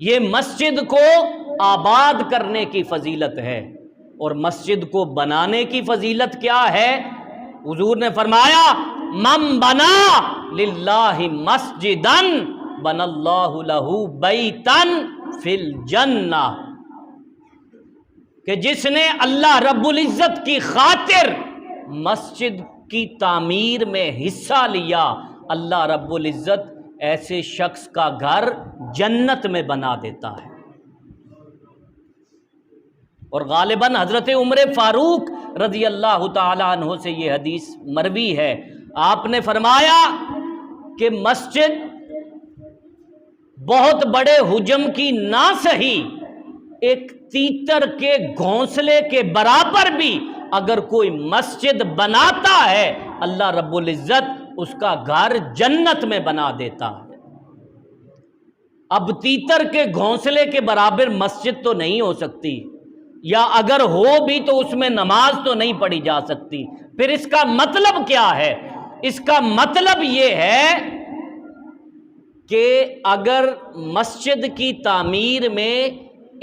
یہ مسجد کو آباد کرنے کی فضیلت ہے، اور مسجد کو بنانے کی فضیلت کیا ہے؟ حضور نے فرمایا من بنا للہ مسجدن بنى اللہ لہ بیتن فی الجنہ، کہ جس نے اللہ رب العزت کی خاطر مسجد کی تعمیر میں حصہ لیا، اللہ رب العزت ایسے شخص کا گھر جنت میں بنا دیتا ہے۔ اور غالباً حضرت عمر فاروق رضی اللہ تعالی عنہ سے یہ حدیث مروی ہے، آپ نے فرمایا کہ مسجد بہت بڑے حجم کی نہ سہی، ایک تیتر کے گھونسلے کے برابر بھی اگر کوئی مسجد بناتا ہے، اللہ رب العزت اس کا گھر جنت میں بنا دیتا ہے۔ اب تیتر کے گھونسلے کے برابر مسجد تو نہیں ہو سکتی، یا اگر ہو بھی تو اس میں نماز تو نہیں پڑھی جا سکتی۔ پھر اس کا مطلب کیا ہے؟ اس کا مطلب یہ ہے کہ اگر مسجد کی تعمیر میں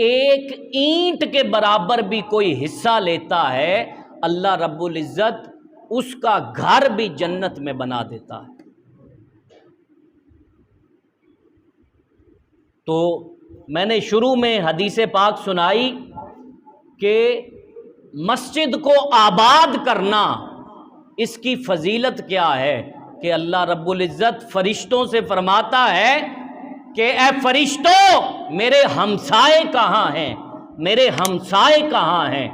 ایک اینٹ کے برابر بھی کوئی حصہ لیتا ہے، اللہ رب العزت اس کا گھر بھی جنت میں بنا دیتا ہے۔ تو میں نے شروع میں حدیث پاک سنائی کہ مسجد کو آباد کرنا، اس کی فضیلت کیا ہے کہ اللہ رب العزت فرشتوں سے فرماتا ہے کہ اے فرشتوں، میرے ہمسائے کہاں ہیں؟ میرے ہمسائے کہاں ہیں؟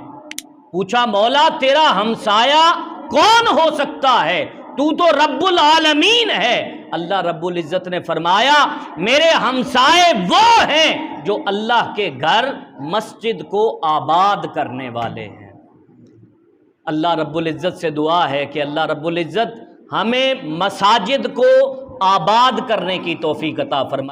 پوچھا مولا تیرا ہمسایہ کون ہو سکتا ہے؟ تو رب العالمین ہے۔ اللہ رب العزت نے فرمایا میرے ہمسائے وہ ہیں جو اللہ کے گھر مسجد کو آباد کرنے والے ہیں۔ اللہ رب العزت سے دعا ہے کہ اللہ رب العزت ہمیں مساجد کو آباد کرنے کی توفیق عطا فرمائے۔